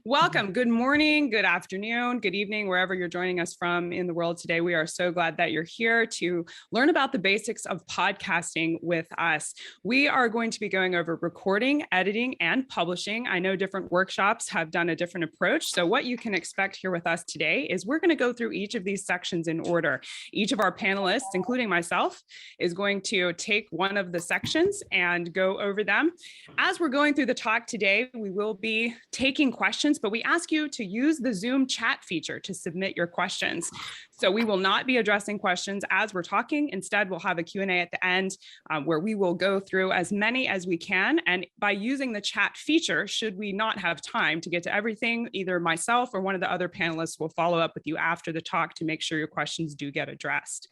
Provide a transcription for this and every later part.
Welcome. Good morning, good afternoon, good evening, wherever you're joining us from in the world today. We are so glad that you're here to learn about the basics of podcasting with us. We are going to be going over recording, editing, and publishing. I know different workshops have done a different approach. So what you can expect here with us today is we're going to go through each of these sections in order. Each of our panelists, including myself, is going to take one of the sections and go over them. As we're going through the talk today, we will be taking questions, but we ask you to use the Zoom chat feature to submit your questions. So we will not be addressing questions as we're talking. Instead, we'll have a Q&A at the end where we will go through as many as we can. And by using the chat feature, should we not have time to get to everything, either myself or one of the other panelists will follow up with you after the talk to make sure your questions do get addressed.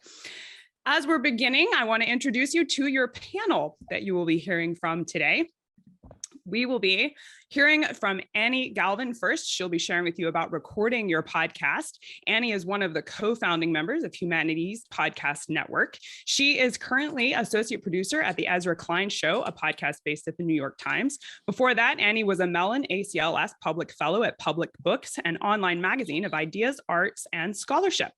As we're beginning, I want to introduce you to your panel that you will be hearing from today. We will be hearing from Annie Galvin first. She'll be sharing with you about recording your podcast. Annie is one of the co-founding members of Humanities Podcast Network. She is currently associate producer at the Ezra Klein Show, a podcast based at the New York Times. Before that, Annie was a Mellon ACLS Public Fellow at Public Books, an online magazine of ideas, arts, and scholarship.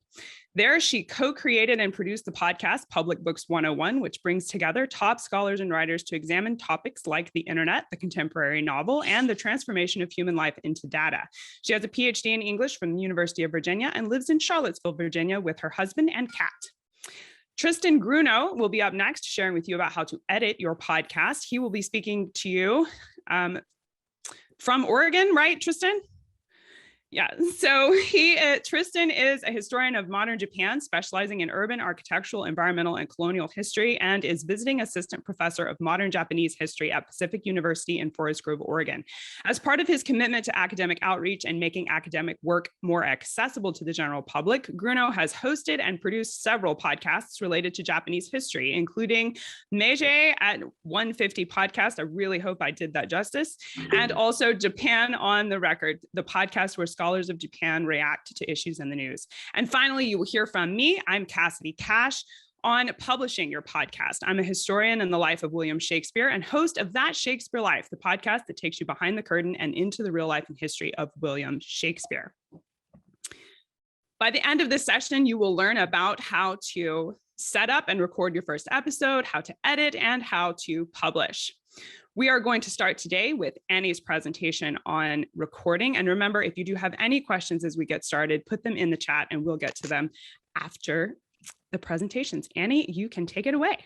There, she co-created and produced the podcast Public Books 101, which brings together top scholars and writers to examine topics like the internet, the contemporary novel, and the transformation of human life into data. She has a PhD in English from the University of Virginia and lives in Charlottesville, Virginia with her husband and cat. Tristan Grunow will be up next, sharing with you about how to edit your podcast. He will be speaking to you from Oregon, right, Tristan? Yeah, so Tristan is a historian of modern Japan, specializing in urban, architectural, environmental, and colonial history, and is visiting assistant professor of modern Japanese history at Pacific University in Forest Grove, Oregon. As part of his commitment to academic outreach and making academic work more accessible to the general public, Grunow has hosted and produced several podcasts related to Japanese history, including Meiji at 150 podcast. I really hope I did that justice. And also Japan on the Record, the podcast where scholars of Japan react to issues in the news. And finally, you will hear from me. I'm Cassidy Cash on publishing your podcast. I'm a historian in the life of William Shakespeare and host of That Shakespeare Life, the podcast that takes you behind the curtain and into the real life and history of William Shakespeare. By the end of this session, you will learn about how to set up and record your first episode, how to edit, and how to publish. We are going to start today with Annie's presentation on recording. And remember, if you do have any questions as we get started, put them in the chat and we'll get to them after the presentations. Annie, you can take it away.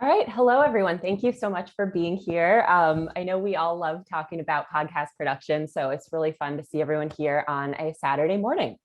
All right. Hello, everyone. Thank you so much for being here. I know we all love talking about podcast production, so it's really fun to see everyone here on a Saturday morning.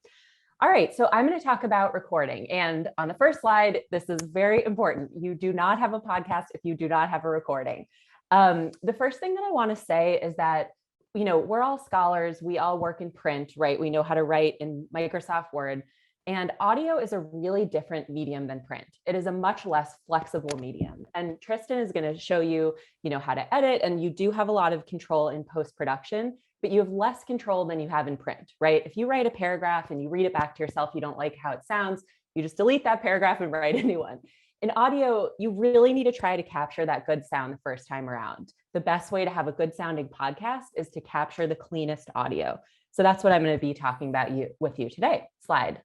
All right, so I'm going to talk about recording. And on the first slide, this is very important. You do not have a podcast if you do not have a recording. The first thing that I want to say is that, you know, we're all scholars. We all work in print, right? We know how to write in Microsoft Word. And audio is a really different medium than print. It is a much less flexible medium. And Tristan is going to show you, how to edit. And you do have a lot of control in post-production, but you have less control than you have in print, right? If you write a paragraph and you read it back to yourself, you don't like how it sounds, you just delete that paragraph and write a new one. In audio, you really need to try to capture that good sound the first time around. The best way to have a good sounding podcast is to capture the cleanest audio. So that's what I'm going to be talking about with you today. Slide,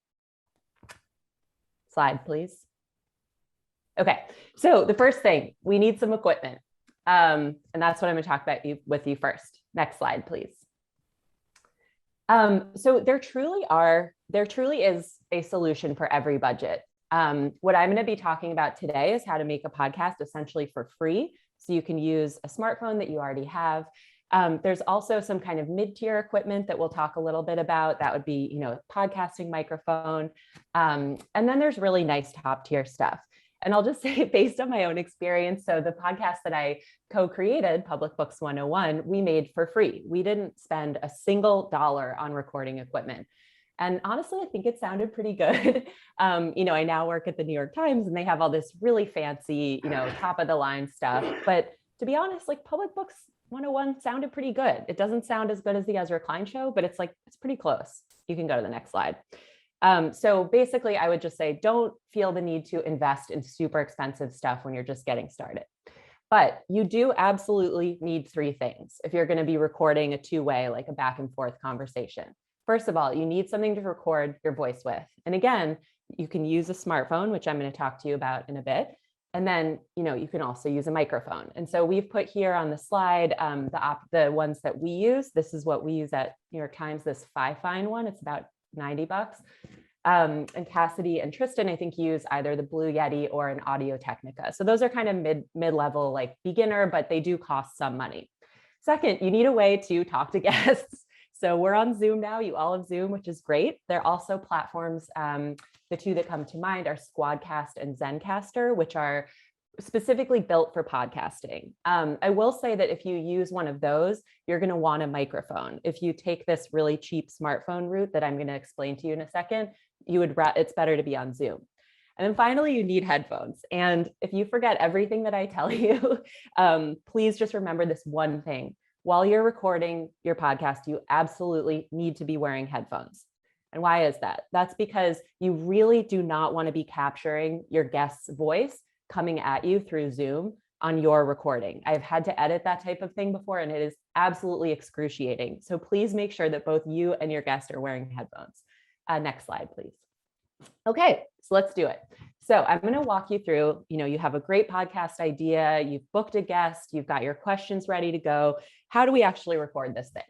please. Okay, so the first thing, we need some equipment. And that's what I'm going to talk about with you first. Next slide, please. So there truly is a solution for every budget. What I'm going to be talking about today is how to make a podcast essentially for free. So you can use a smartphone that you already have. There's also some kind of mid-tier equipment that we'll talk a little bit about. That would be, a podcasting microphone. And then there's really nice top-tier stuff. And I'll just say, based on my own experience, so the podcast that I co-created, Public Books 101, we made for free. We didn't spend a single dollar on recording equipment. And honestly, I think it sounded pretty good. I now work at the New York Times and they have all this really fancy, top of the line stuff. But to be honest, like Public Books 101 sounded pretty good. It doesn't sound as good as the Ezra Klein Show, but it's pretty close. You can go to the next slide. So basically, I would just say, don't feel the need to invest in super expensive stuff when you're just getting started. But you do absolutely need three things if you're going to be recording a two-way, like a back and forth conversation. First of all, you need something to record your voice with. And again, you can use a smartphone, which I'm going to talk to you about in a bit. And then, you can also use a microphone. And so we've put here on the slide the ones that we use. This is what we use at New York Times, this Fine one. It's about $90. And Cassidy and Tristan, I think, use either the Blue Yeti or an Audio Technica. So those are kind of mid-level, like beginner, but they do cost some money. Second, you need a way to talk to guests. So we're on Zoom now. You all have Zoom, which is great. There are also platforms. The two that come to mind are Squadcast and Zencaster, which are specifically built for podcasting. I will say that if you use one of those, you're going to want a microphone. If you take this really cheap smartphone route that I'm going to explain to you in a second, it's better to be on Zoom. And then finally, you need headphones. And if you forget everything that I tell you, please just remember this one thing. While you're recording your podcast, you absolutely need to be wearing headphones. And why is that? That's because you really do not want to be capturing your guest's voice coming at you through Zoom on your recording. I've had to edit that type of thing before, and it is absolutely excruciating. So please make sure that both you and your guest are wearing headphones. Next slide, please. Okay, so let's do it. So I'm going to walk you through, you have a great podcast idea, you've booked a guest, you've got your questions ready to go. How do we actually record this thing?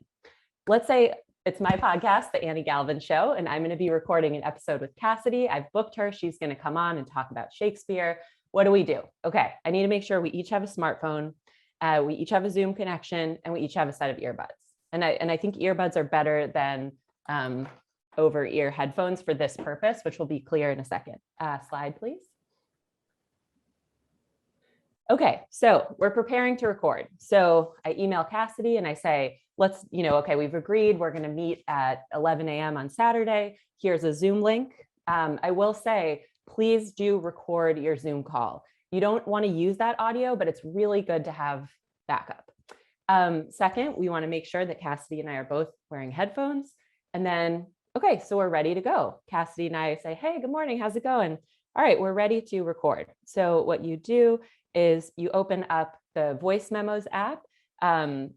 Let's say it's my podcast, The Annie Galvin Show, and I'm going to be recording an episode with Cassidy. I've booked her. She's going to come on and talk about Shakespeare. What do we do? Okay, I need to make sure we each have a smartphone, we each have a Zoom connection, and we each have a set of earbuds. And I think earbuds are better than over-ear headphones for this purpose, which will be clear in a second. Slide, please. Okay, so we're preparing to record. So I email Cassidy and I say, okay, we've agreed, we're gonna meet at 11 a.m. on Saturday. Here's a Zoom link. I will say, please do record your Zoom call. You don't wanna use that audio, but it's really good to have backup. Second, we wanna make sure that Cassidy and I are both wearing headphones. And then, okay, so we're ready to go. Cassidy and I say, hey, good morning, how's it going? All right, we're ready to record. So what you do is you open up the Voice Memos app,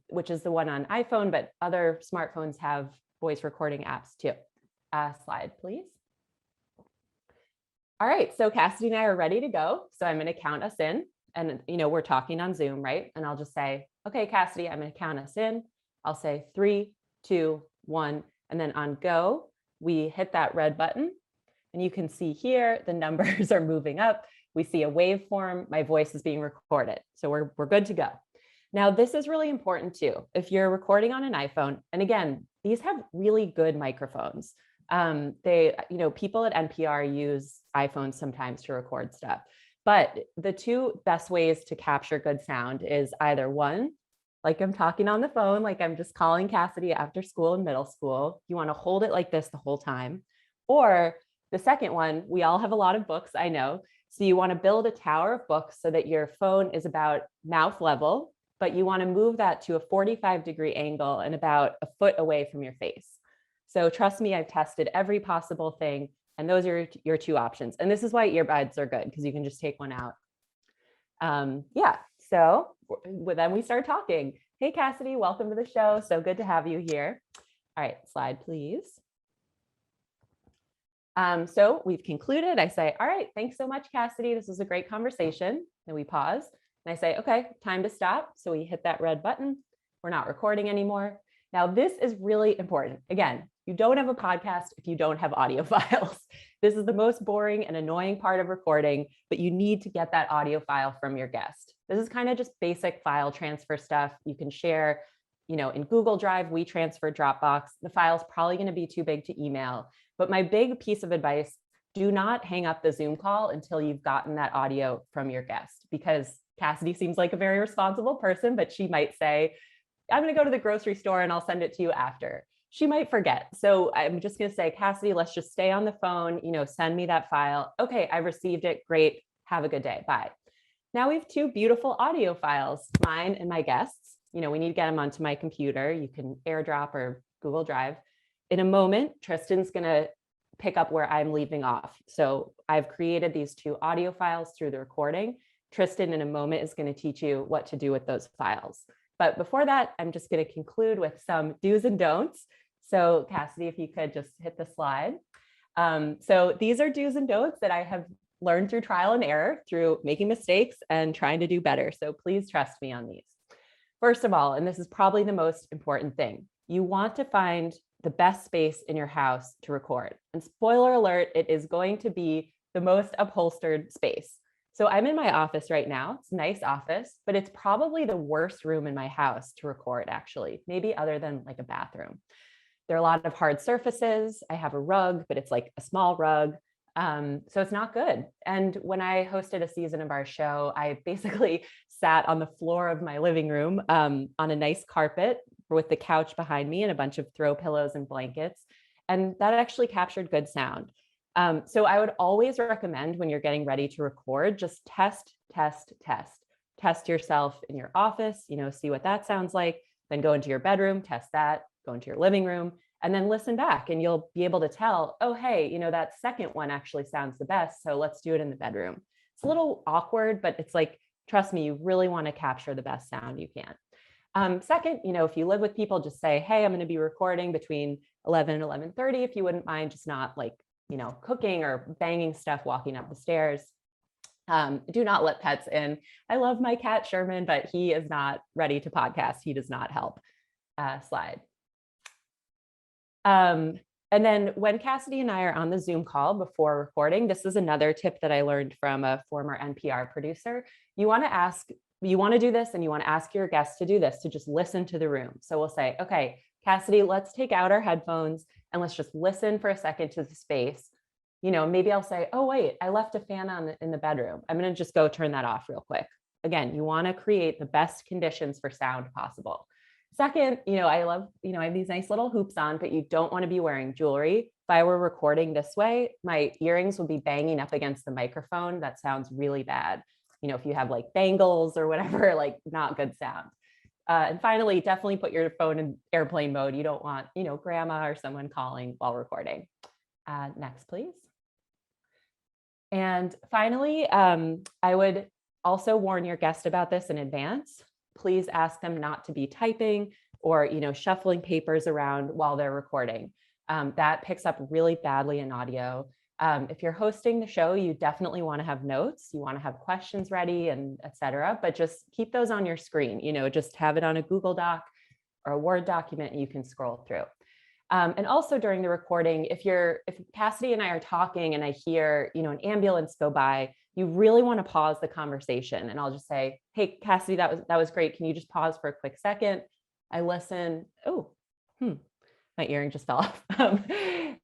which is the one on iPhone, but other smartphones have voice recording apps too. Slide, please. All right, so Cassidy and I are ready to go. So I'm gonna count us in, and we're talking on Zoom, right? And I'll just say, okay, Cassidy, I'm gonna count us in. I'll say 3, 2, 1, and then on go, we hit that red button. And you can see here, the numbers are moving up. We see a waveform, my voice is being recorded. So we're good to go. Now, this is really important too. If you're recording on an iPhone, and again, these have really good microphones. People at NPR use iPhones sometimes to record stuff. But the two best ways to capture good sound is either one, like I'm talking on the phone, like I'm just calling Cassidy after school in middle school. You want to hold it like this the whole time. Or the second one, we all have a lot of books, I know. So you want to build a tower of books so that your phone is about mouth level, but you want to move that to a 45-degree angle and about a foot away from your face. So trust me, I've tested every possible thing, and those are your two options. And this is why earbuds are good, because you can just take one out. So then we start talking. Hey, Cassidy, welcome to the show. So good to have you here. All right, slide, please. So we've concluded. I say, all right, thanks so much, Cassidy. This was a great conversation. Then we pause and I say, okay, time to stop. So we hit that red button. We're not recording anymore. Now, this is really important. Again, you don't have a podcast if you don't have audio files. This is the most boring and annoying part of recording, but you need to get that audio file from your guest. This is kind of just basic file transfer stuff. You can share, in Google Drive, we transfer Dropbox. The file's probably going to be too big to email. But my big piece of advice, do not hang up the Zoom call until you've gotten that audio from your guest, because Cassidy seems like a very responsible person, but she might say, I'm going to go to the grocery store and I'll send it to you after. She might forget. So I'm just going to say, Cassidy, let's just stay on the phone, send me that file. Okay, I received it. Great. Have a good day. Bye. Now we have two beautiful audio files, mine and my guests. We need to get them onto my computer. You can AirDrop or Google Drive. In a moment, Tristan's going to pick up where I'm leaving off. So I've created these two audio files through the recording. Tristan in a moment is going to teach you what to do with those files. But before that, I'm just going to conclude with some do's and don'ts. So Cassidy, if you could just hit the slide. So these are do's and don'ts that I have learned through trial and error, through making mistakes and trying to do better. So please trust me on these. First of all, and this is probably the most important thing, you want to find the best space in your house to record. And spoiler alert, it is going to be the most upholstered space. So I'm in my office right now. It's a nice office, but it's probably the worst room in my house to record, actually, maybe other than like a bathroom. There are a lot of hard surfaces. I have a rug, but it's like a small rug. So it's not good. And when I hosted a season of our show, I basically sat on the floor of my living room on a nice carpet with the couch behind me and a bunch of throw pillows and blankets. And that actually captured good sound. So I would always recommend when you're getting ready to record, just test yourself in your office, see what that sounds like, then go into your bedroom, test that, go into your living room, and then listen back and you'll be able to tell, oh, hey, that second one actually sounds the best. So let's do it in the bedroom. It's a little awkward, but it's like, trust me, you really want to capture the best sound you can. Second, if you live with people, just say, hey, I'm going to be recording between 11 and 11:30. If you wouldn't mind just not like, cooking or banging stuff walking up the stairs. Do not let pets in. I love my cat Sherman, but he is not ready to podcast. He does not help. Slide. And then when Cassidy and I are on the Zoom call before recording, this is another tip that I learned from a former NPR producer. You want to do this and you want to ask your guests to do this, to just listen to the room. So we'll say, okay, Cassidy, let's take out our headphones and let's just listen for a second to the space. Maybe I'll say, oh, wait, I left a fan on in the bedroom. I'm going to just go turn that off real quick. Again, you want to create the best conditions for sound possible. Second, I love, I have these nice little hoops on, but you don't want to be wearing jewelry. If I were recording this way, my earrings would be banging up against the microphone. That sounds really bad. If you have like bangles or whatever, like not good sound. And finally, definitely put your phone in airplane mode. You don't want, grandma or someone calling while recording. Next, please. And finally, I would also warn your guest about this in advance. Please ask them not to be typing or, shuffling papers around while they're recording. That picks up really badly in audio. If you're hosting the show, you definitely want to have notes. You want to have questions ready and et cetera, but just keep those on your screen, just have it on a Google Doc or a Word document you can scroll through. And also during the recording, if Cassidy and I are talking and I hear, an ambulance go by, you really want to pause the conversation. And I'll just say, hey, Cassidy, that was great. Can you just pause for a quick second? I listen. Oh, my earring just fell off.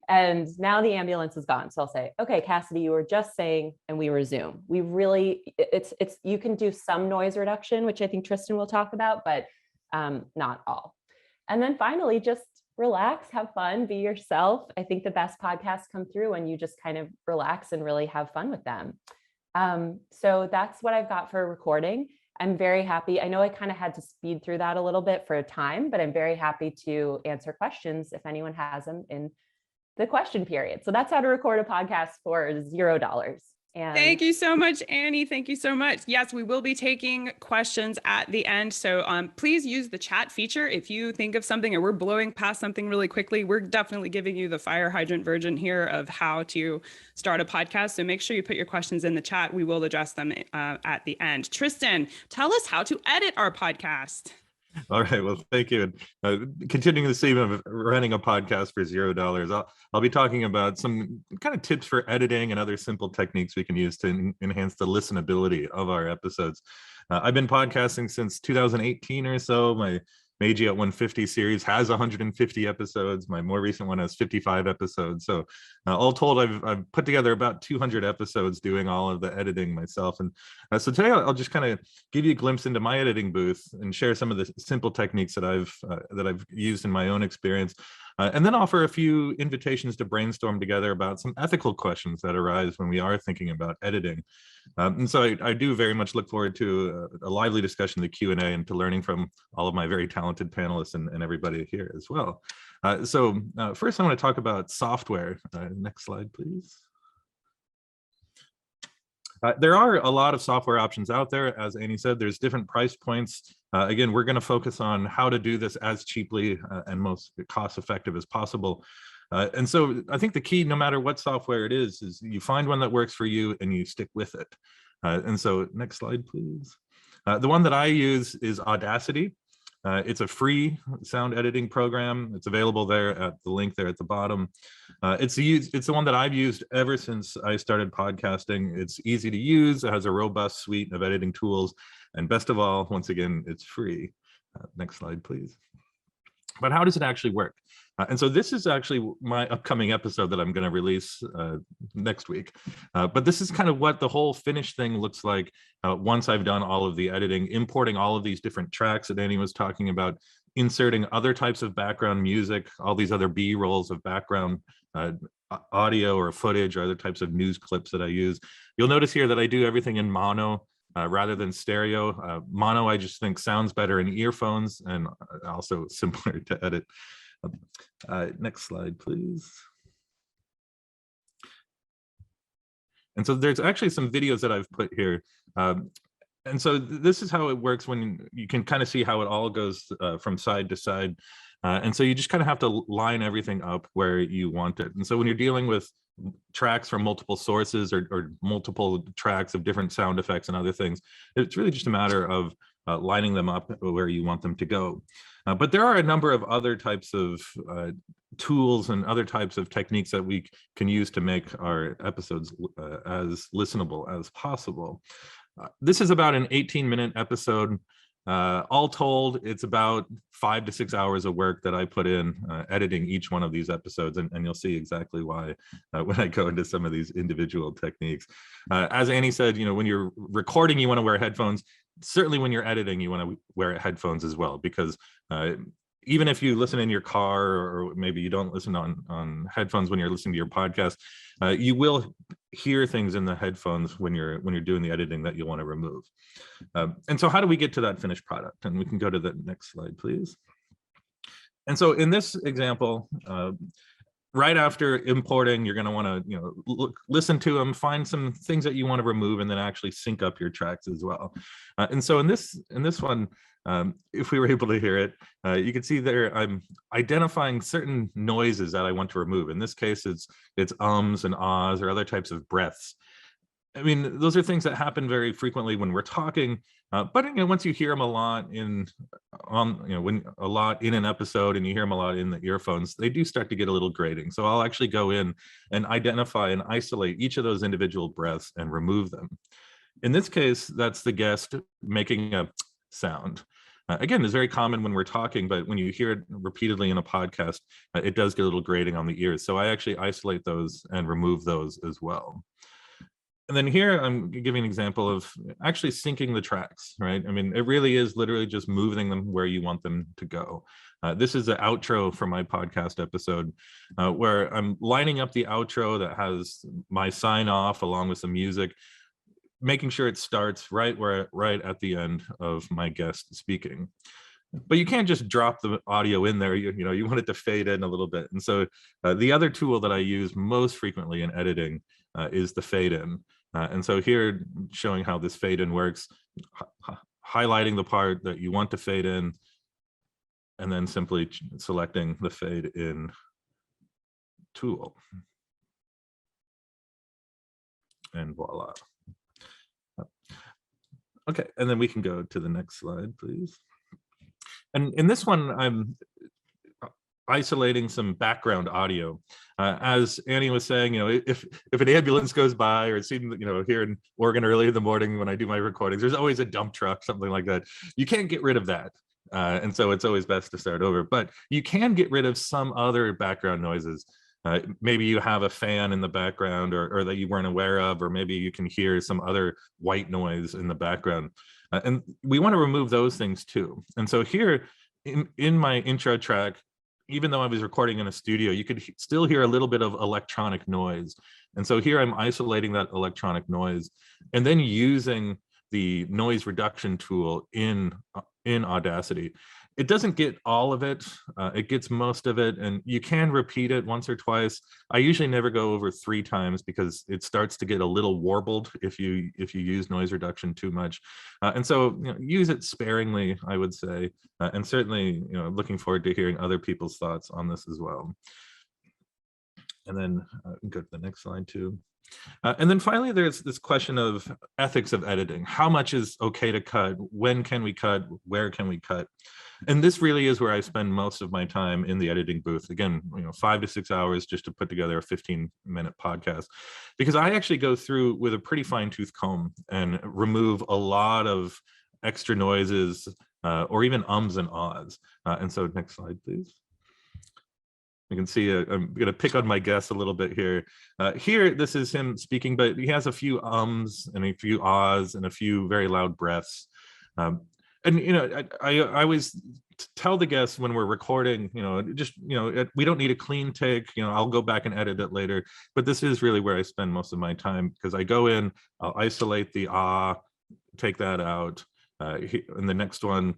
And now the ambulance is gone. So I'll say, okay, Cassidy, you were just saying, and we resume. You can do some noise reduction, which I think Tristan will talk about, but not all. And then finally, just relax, have fun, be yourself. I think the best podcasts come through when you just kind of relax and really have fun with them. So that's what I've got for recording. I'm very happy. I know I kind of had to speed through that a little bit for time, but I'm very happy to answer questions if anyone has them in the question period. So that's how to record a podcast for $0. And thank you so much, Annie. Thank you so much. Yes, we will be taking questions at the end. So please use the chat feature. If you think of something or we're blowing past something really quickly, we're definitely giving you the fire hydrant version here of how to start a podcast. So make sure you put your questions in the chat. We will address them at the end. Tristan, tell us how to edit our podcast. All right, well, thank you. Continuing the theme of running a podcast for $0, I'll be talking about some kind of tips for editing and other simple techniques we can use to enhance the listenability of our episodes. I've been podcasting since 2018 or so. My Meiji at 150 series has 150 episodes. My more recent one has 55 episodes. So all told, I've put together about 200 episodes doing all of the editing myself. And so today I'll just kind of give you a glimpse into my editing booth and share some of the simple techniques that I've used in my own experience. And then offer a few invitations to brainstorm together about some ethical questions that arise when we are thinking about editing. And so I do very much look forward to a lively discussion, the Q&A, and to learning from all of my very talented panelists and everybody here as well. So first I want to talk about software. Next slide, please. There are a lot of software options out there. As Annie said, there's different price points. Again, we're going to focus on how to do this as cheaply and most cost effective as possible. And so I think the key, no matter what software it is you find one that works for you and you stick with it. And so next slide, please. The one that I use is Audacity. It's a free sound editing program. It's available there at the link there at the bottom. It's the one that I've used ever since I started podcasting. It's easy to use. It has a robust suite of editing tools. And best of all, once again, it's free. Next slide, please. But how does it actually work? And so this is actually my upcoming episode that I'm going to release next week. But this is kind of what the whole finished thing looks like once I've done all of the editing, importing all of these different tracks that Annie was talking about, inserting other types of background music, all these other B-rolls of background audio or footage or other types of news clips that I use. You'll notice here that I do everything in mono rather than stereo. Mono, I just think sounds better in earphones and also simpler to edit. Next slide, please. And so there's actually some videos that I've put here. And so this is how it works when you can kind of see how it all goes from side to side. And so you just kind of have to line everything up where you want it. And so when you're dealing with tracks from multiple sources or multiple tracks of different sound effects and other things, it's really just a matter of lining them up where you want them to go. But there are a number of other types of tools and other types of techniques that we can use to make our episodes as listenable as possible. This is about an 18-minute episode. All told, it's about 5 to 6 hours of work that I put in editing each one of these episodes, and you'll see exactly why when I go into some of these individual techniques. As Annie said, when you're recording, you want to wear headphones. Certainly when you're editing, you want to wear headphones as well, because even if you listen in your car, or maybe you don't listen on headphones when you're listening to your podcast, you will hear things in the headphones when you're doing the editing that you want to remove. And so how do we get to that finished product? And we can go to the next slide, please. And so in this example, right after importing, you're going to want to listen to them, find some things that you want to remove, and then actually sync up your tracks as well. And so in this one, if we were able to hear it, you can see there I'm identifying certain noises that I want to remove. In this case, it's ums and ahs or other types of breaths. I mean, those are things that happen very frequently when we're talking, but once you hear them a lot in an episode, and you hear them a lot in the earphones, they do start to get a little grating. So I'll actually go in and identify and isolate each of those individual breaths and remove them. In this case, that's the guest making a sound. Again, it's very common when we're talking, but when you hear it repeatedly in a podcast, it does get a little grating on the ears. So I actually isolate those and remove those as well. And then here I'm giving an example of actually syncing the tracks, right? I mean, it really is literally just moving them where you want them to go. This is the outro for my podcast episode where I'm lining up the outro that has my sign off along with some music, making sure it starts right at the end of my guest speaking. But you can't just drop the audio in there. You want it to fade in a little bit. And so the other tool that I use most frequently in editing is the fade in. And so here, showing how this fade in works, highlighting the part that you want to fade in, and then simply selecting the fade in tool. And voila. Okay, and then we can go to the next slide, please. And in this one, I'm isolating some background audio. As Annie was saying, if an ambulance goes by, or it seemed, here in Oregon early in the morning when I do my recordings, there's always a dump truck, something like that. You can't get rid of that. And so it's always best to start over. But you can get rid of some other background noises. Maybe you have a fan in the background or that you weren't aware of, or maybe you can hear some other white noise in the background. And we want to remove those things too. And so here in my intro track, even though I was recording in a studio, you could still hear a little bit of electronic noise. And so here I'm isolating that electronic noise and then using the noise reduction tool in Audacity. It doesn't get all of it. It gets most of it, and you can repeat it once or twice. I usually never go over 3 times because it starts to get a little warbled if you use noise reduction too much. And so use it sparingly, I would say. And certainly, looking forward to hearing other people's thoughts on this as well. And then go to the next slide too. And then finally, there's this question of ethics of editing. How much is okay to cut? When can we cut? Where can we cut? And this really is where I spend most of my time in the editing booth. Again, 5 to 6 hours just to put together a 15-minute podcast, because I actually go through with a pretty fine-tooth comb and remove a lot of extra noises or even ums and ahs. And so next slide, please. You can see I'm going to pick on my guest a little bit here. Here, this is him speaking, but he has a few ums and a few ahs and a few very loud breaths. And I always tell the guests when we're recording, we don't need a clean take. I'll go back and edit it later. But this is really where I spend most of my time, because I go in, I'll isolate the ah, take that out. In the next one,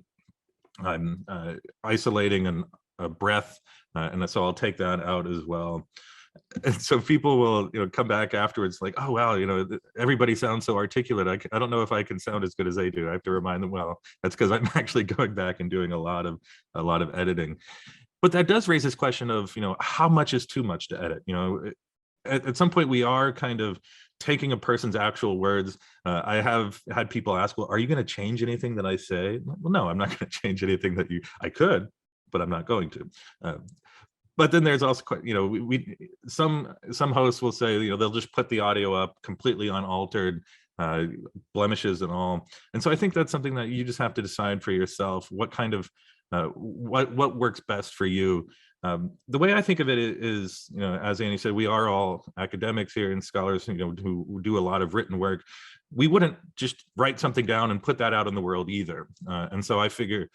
I'm isolating a breath, and so I'll take that out as well. And so people will come back afterwards like, oh wow, everybody sounds so articulate. I don't know if I can sound as good as they do. I have to remind them, well, that's because I'm actually going back and doing a lot of editing. But that does raise this question of how much is too much to edit. At some point we are kind of taking a person's actual words. I have had people ask, well, are you going to change anything that I say? Well, no, I'm not going to change anything that I could, but I'm not going to. But then there's also, some hosts will say, they'll just put the audio up completely unaltered, blemishes and all. And so I think that's something that you just have to decide for yourself. What kind of, what works best for you? The way I think of it is, as Annie said, we are all academics here and scholars, who do a lot of written work. We wouldn't just write something down and put that out in the world either. And so I figure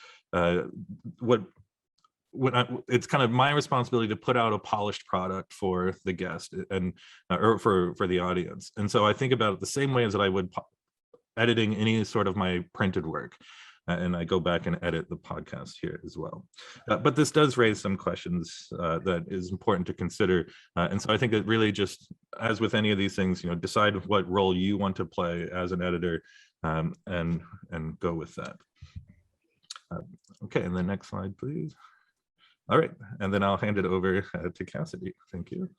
it's kind of my responsibility to put out a polished product for the guest and or for the audience. And so I think about it the same way as that I would editing any sort of my printed work. And I go back and edit the podcast here as well. But this does raise some questions that is important to consider. And so I think that really just, as with any of these things, decide what role you want to play as an editor, and go with that. Okay, and the next slide, please. All right, and then I'll hand it over to Cassidy. Thank you.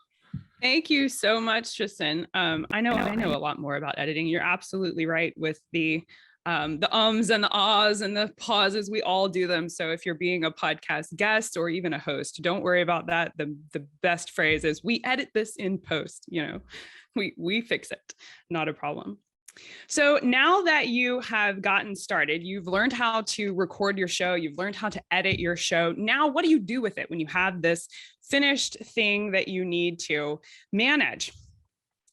Thank you so much, Tristan. I know a lot more about editing. You're absolutely right with the ums and the ahs and the pauses. We all do them. So if you're being a podcast guest or even a host, don't worry about that. The best phrase is, we edit this in post. We fix it. Not a problem. So now that you have gotten started, you've learned how to record your show, you've learned how to edit your show. Now, what do you do with it when you have this finished thing that you need to manage?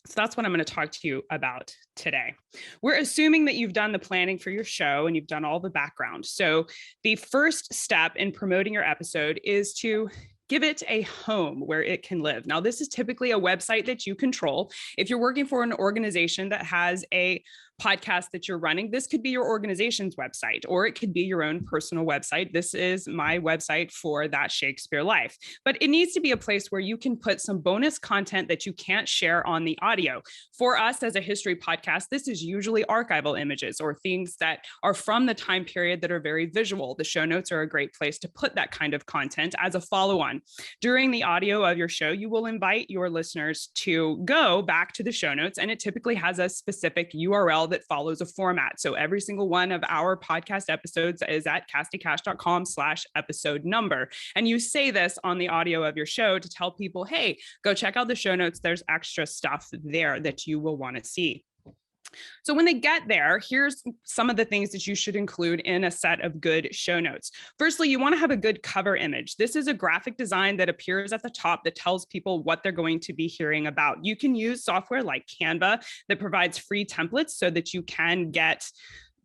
So that's what I'm going to talk to you about today. We're assuming that you've done the planning for your show and you've done all the background. So the first step in promoting your episode is to give it a home where it can live. Now, this is typically a website that you control. If you're working for an organization that has a podcast that you're running, this could be your organization's website, or it could be your own personal website. This is my website for That Shakespeare Life, but it needs to be a place where you can put some bonus content that you can't share on the audio. For us as a history podcast, this is usually archival images or things that are from the time period that are very visual. The show notes are a great place to put that kind of content as a follow-on. During the audio of your show, you will invite your listeners to go back to the show notes, and it typically has a specific URL that follows a format. So every single one of our podcast episodes is at CassidyCash.com/episode number. And you say this on the audio of your show to tell people, hey, go check out the show notes. There's extra stuff there that you will want to see. So when they get there, here's some of the things that you should include in a set of good show notes. Firstly, you want to have a good cover image. This is a graphic design that appears at the top that tells people what they're going to be hearing about. You can use software like Canva that provides free templates so that you can get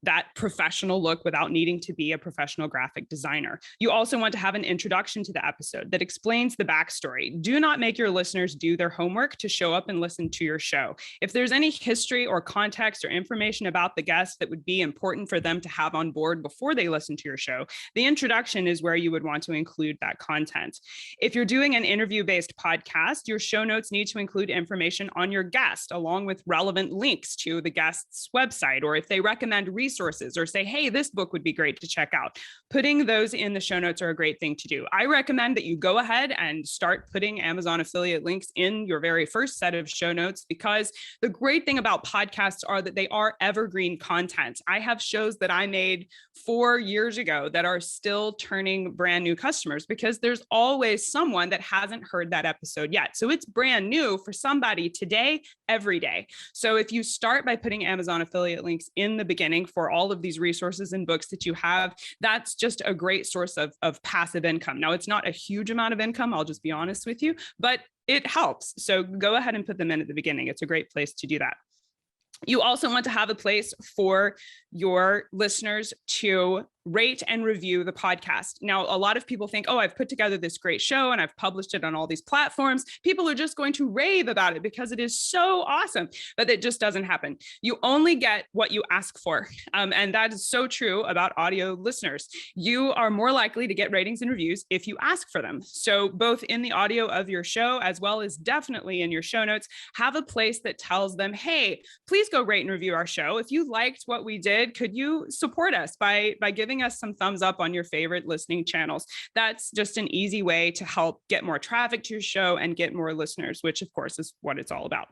that professional look without needing to be a professional graphic designer. You also want to have an introduction to the episode that explains the backstory. Do not make your listeners do their homework to show up and listen to your show. If there's any history or context or information about the guest that would be important for them to have on board before they listen to your show, the introduction is where you would want to include that content. If you're doing an interview-based podcast, your show notes need to include information on your guest, along with relevant links to the guest's website, or if they recommend resources or say, hey, this book would be great to check out. Putting those in the show notes are a great thing to do. I recommend that you go ahead and start putting Amazon affiliate links in your very first set of show notes, because the great thing about podcasts are that they are evergreen content. I have shows that I made 4 years ago that are still turning brand new customers, because there's always someone that hasn't heard that episode yet. So it's brand new for somebody today, every day. So if you start by putting Amazon affiliate links in the beginning for all of these resources and books that you have, that's just a great source of passive income. Now, it's not a huge amount of income, I'll just be honest with you, but it helps. So go ahead and put them in at the beginning. It's a great place to do that. You also want to have a place for your listeners to rate and review the podcast. Now, a lot of people think, oh, I've put together this great show and I've published it on all these platforms. People are just going to rave about it because it is so awesome, but it just doesn't happen. You only get what you ask for. And that is so true about audio listeners. You are more likely to get ratings and reviews if you ask for them. So both in the audio of your show, as well as definitely in your show notes, have a place that tells them, hey, please go rate and review our show. If you liked what we did, could you support us by giving us some thumbs up on your favorite listening channels? That's just an easy way to help get more traffic to your show and get more listeners, which of course is what it's all about.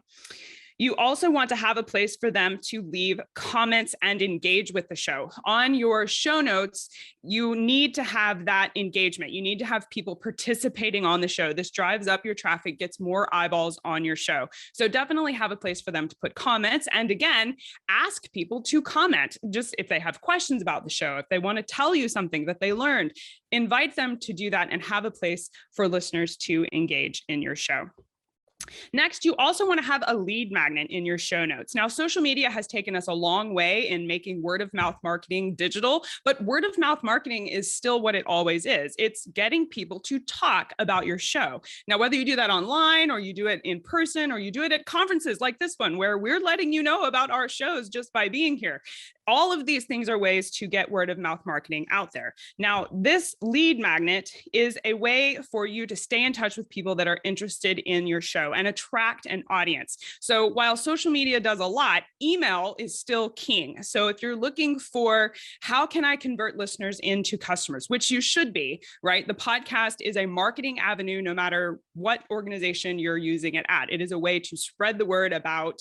You also want to have a place for them to leave comments and engage with the show. On your show notes, you need to have that engagement. You need to have people participating on the show. This drives up your traffic, gets more eyeballs on your show. So definitely have a place for them to put comments. And again, ask people to comment. Just if they have questions about the show, if they want to tell you something that they learned, invite them to do that and have a place for listeners to engage in your show. Next, you also want to have a lead magnet in your show notes. Now, social media has taken us a long way in making word of mouth marketing digital, but word of mouth marketing is still what it always is. It's getting people to talk about your show. Now, whether you do that online or you do it in person or you do it at conferences like this one, where we're letting you know about our shows just by being here. All of these things are ways to get word of mouth marketing out there. Now, this lead magnet is a way for you to stay in touch with people that are interested in your show and attract an audience. So while social media does a lot, email is still king. So if you're looking for how can I convert listeners into customers, which you should be, right? The podcast is a marketing avenue no matter what organization you're using it at. It is a way to spread the word about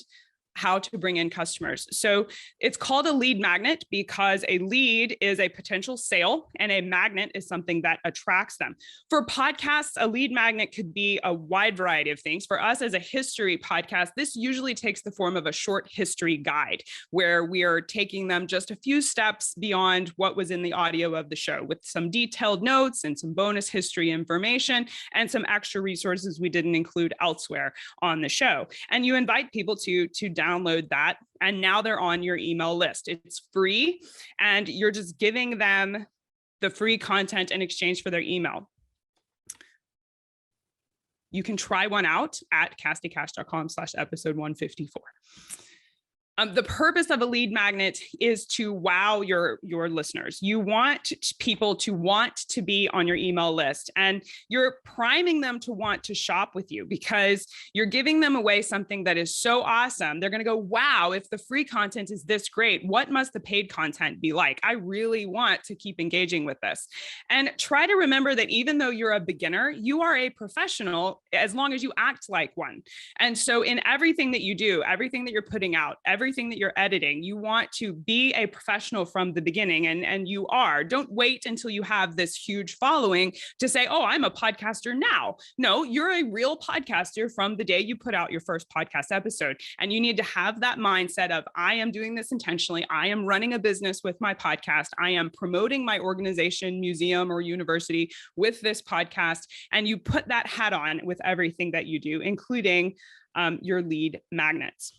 how to bring in customers. So it's called a lead magnet because a lead is a potential sale and a magnet is something that attracts them. For podcasts, a lead magnet could be a wide variety of things. For us as a history podcast, this usually takes the form of a short history guide where we are taking them just a few steps beyond what was in the audio of the show with some detailed notes and some bonus history information and some extra resources we didn't include elsewhere on the show. And you invite people to download that, and now they're on your email list. It's free, and you're just giving them the free content in exchange for their email. You can try one out at CassidyCash.com/episode 154. The purpose of a lead magnet is to wow your listeners. You want people to want to be on your email list, and you're priming them to want to shop with you because you're giving them away something that is so awesome. They're going to go, wow, if the free content is this great, what must the paid content be like? I really want to keep engaging with this. And try to remember that even though you're a beginner, you are a professional as long as you act like one. And so in everything that you do, everything that you're putting out, everything that you're editing, you want to be a professional from the beginning, and you are. Don't wait until you have this huge following to say, oh, I'm a podcaster now. No, you're a real podcaster from the day you put out your first podcast episode. And you need to have that mindset of, I am doing this intentionally. I am running a business with my podcast. I am promoting my organization, museum, or university with this podcast. And you put that hat on with everything that you do, including your lead magnets.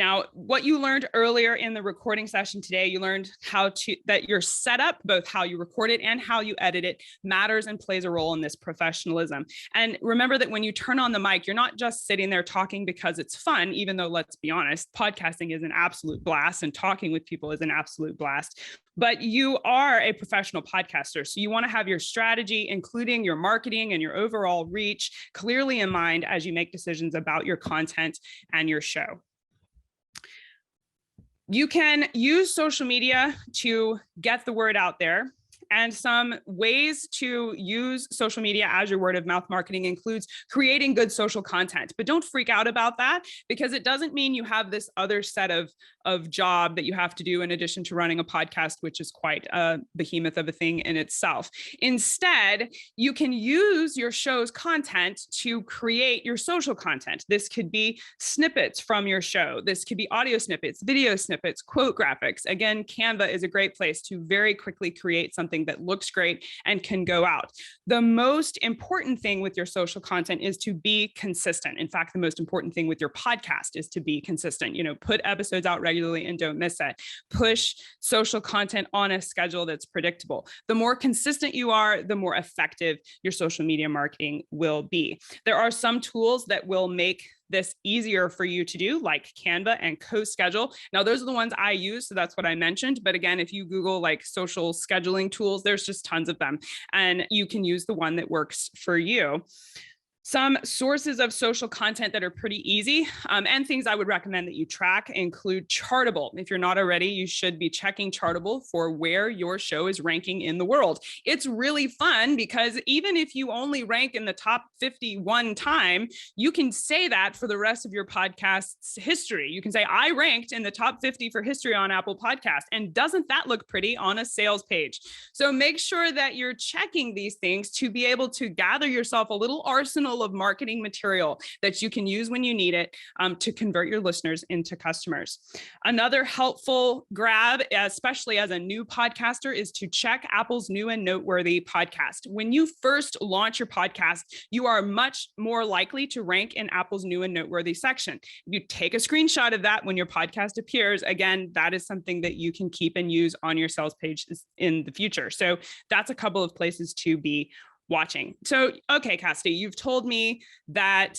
Now, what you learned earlier in the recording session today, you learned that your setup, both how you record it and how you edit it, matters and plays a role in this professionalism. And remember that when you turn on the mic, you're not just sitting there talking because it's fun, even though, let's be honest, podcasting is an absolute blast and talking with people is an absolute blast. But you are a professional podcaster. So you want to have your strategy, including your marketing and your overall reach, clearly in mind as you make decisions about your content and your show. You can use social media to get the word out there. And some ways to use social media as your word of mouth marketing includes creating good social content. But don't freak out about that, because it doesn't mean you have this other set of job that you have to do in addition to running a podcast, which is quite a behemoth of a thing in itself. Instead, you can use your show's content to create your social content. This could be snippets from your show. This could be audio snippets, video snippets, quote graphics. Again, Canva is a great place to very quickly create something that looks great and can go out. The most important thing with your social content is to be consistent. In fact, the most important thing with your podcast is to be consistent. Put episodes out regularly and don't miss it. Push social content on a schedule that's predictable. The more consistent you are, the more effective your social media marketing will be. There are some tools that will make this easier for you to do, like Canva and CoSchedule. Now, those are the ones I use, so that's what I mentioned. But again, if you Google like social scheduling tools, there's just tons of them, and you can use the one that works for you. Some sources of social content that are pretty easy and things I would recommend that you track include Chartable. If you're not already, you should be checking Chartable for where your show is ranking in the world. It's really fun because even if you only rank in the top 50 one time, you can say that for the rest of your podcast's history. You can say, I ranked in the top 50 for history on Apple Podcasts. And doesn't that look pretty on a sales page? So make sure that you're checking these things to be able to gather yourself a little arsenal of marketing material that you can use when you need it to convert your listeners into customers. Another helpful grab, especially as a new podcaster, is to check Apple's new and noteworthy podcast. When you first launch your podcast, you are much more likely to rank in Apple's new and noteworthy section. If you take a screenshot of that when your podcast appears, again, that is something that you can keep and use on your sales page in the future. So that's a couple of places to be watching. So, okay, Cassidy, you've told me that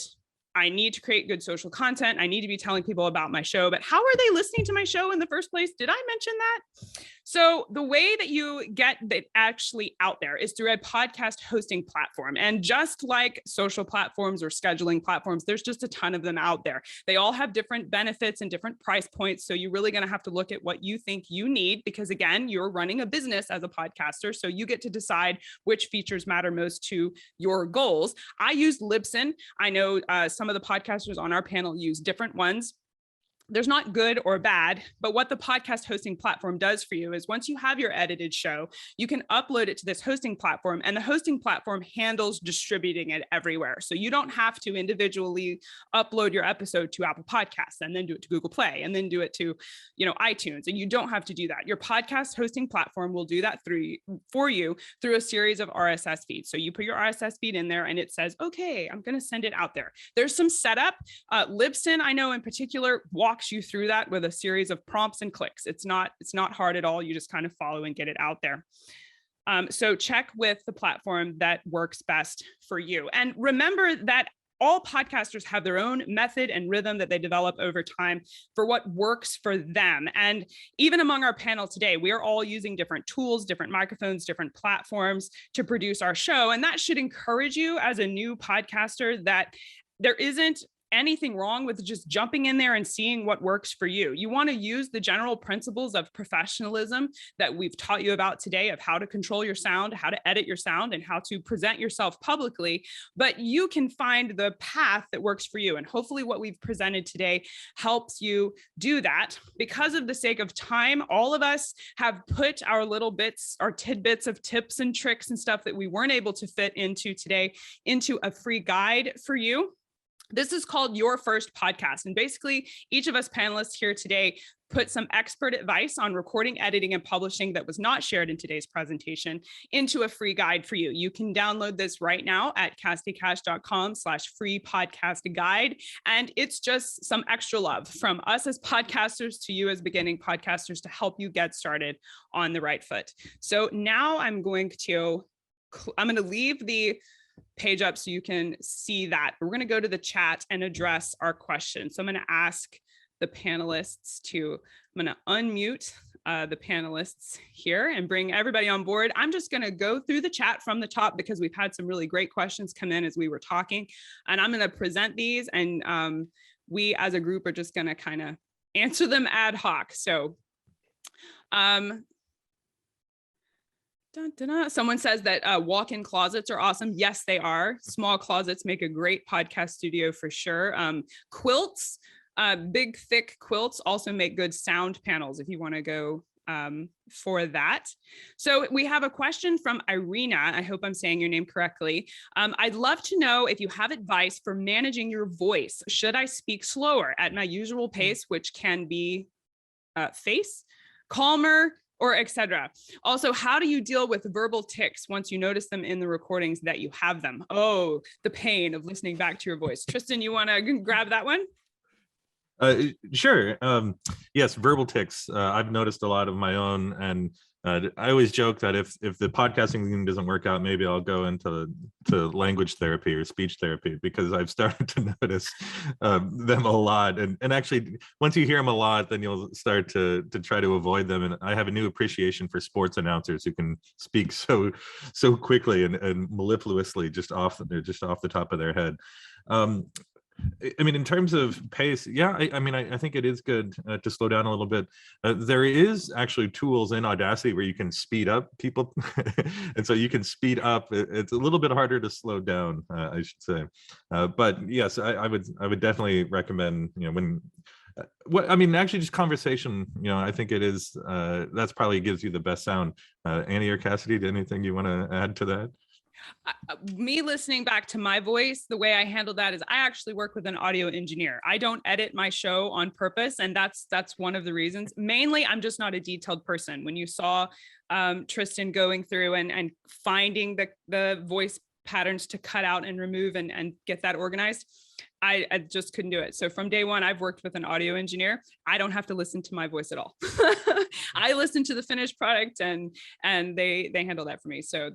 I need to create good social content. I need to be telling people about my show, but how are they listening to my show in the first place? Did I mention that? So the way that you get that actually out there is through a podcast hosting platform. And just like social platforms or scheduling platforms, there's just a ton of them out there. They all have different benefits and different price points. So you're really going to have to look at what you think you need, because again, you're running a business as a podcaster. So you get to decide which features matter most to your goals. I use Libsyn. I know some of the podcasters on our panel use different ones. There's not good or bad, but what the podcast hosting platform does for you is once you have your edited show, you can upload it to this hosting platform, and the hosting platform handles distributing it everywhere. So you don't have to individually upload your episode to Apple Podcasts and then do it to Google Play and then do it to, iTunes. And you don't have to do that. Your podcast hosting platform will do that for you through a series of RSS feeds. So you put your RSS feed in there and it says, okay, I'm going to send it out there. There's some setup. Libsyn, I know in particular, walks you through that with a series of prompts and clicks. It's not hard at all. You just kind of follow and get it out there. So check with the platform that works best for you. And remember that all podcasters have their own method and rhythm that they develop over time for what works for them. And even among our panel today, we are all using different tools, different microphones, different platforms to produce our show. And that should encourage you as a new podcaster that there isn't anything wrong with just jumping in there and seeing what works for you. You want to use the general principles of professionalism that we've taught you about today, of how to control your sound, how to edit your sound, and how to present yourself publicly, but you can find the path that works for you. And hopefully what we've presented today helps you do that. Because of the sake of time, all of us have put our little bits, our tidbits of tips and tricks and stuff that we weren't able to fit into today into a free guide for you. This is called Your First Podcast. And basically, each of us panelists here today put some expert advice on recording, editing, and publishing that was not shared in today's presentation into a free guide for you. You can download this right now at CassidyCash.com/free podcast guide. And it's just some extra love from us as podcasters to you as beginning podcasters to help you get started on the right foot. So now I'm going to leave the page up so you can see that. We're going to go to the chat and address our questions. So I'm going to ask the panelists I'm going to unmute the panelists here and bring everybody on board. I'm just going to go through the chat from the top because we've had some really great questions come in as we were talking, and I'm going to present these, and we as a group are just going to kind of answer them ad hoc. So someone says that walk-in closets are awesome. Yes, they are. Small closets make a great podcast studio for sure. Quilts, big thick quilts also make good sound panels if you want to go for that. So we have a question from Irina. I hope I'm saying your name correctly. I'd love to know if you have advice for managing your voice. Should I speak slower at my usual pace, which can be calmer, or etc. Also, how do you deal with verbal tics once you notice them in the recordings that you have them? Oh, the pain of listening back to your voice. Tristan, you want to grab that one? Sure. Yes, verbal tics. I've noticed a lot of my own, and I always joke that if the podcasting thing doesn't work out, maybe I'll go into language therapy or speech therapy, because I've started to notice them a lot. And actually, once you hear them a lot, then you'll start to try to avoid them. And I have a new appreciation for sports announcers who can speak so quickly and mellifluously just off the top of their head. I mean, in terms of pace, yeah, I think it is good to slow down a little bit. There is actually tools in Audacity where you can speed up people. And so you can speed up. It's a little bit harder to slow down, I should say. But yes, I would definitely recommend, actually just conversation, I think it is, that's probably gives you the best sound. Annie or Cassidy, anything you want to add to that? Me listening back to my voice, the way I handle that is I actually work with an audio engineer. I don't edit my show on purpose, and that's one of the reasons. Mainly, I'm just not a detailed person. When you saw Tristan going through and finding the voice patterns to cut out and remove and get that organized, I just couldn't do it. So from day one, I've worked with an audio engineer. I don't have to listen to my voice at all. I listen to the finished product and they handle that for me. So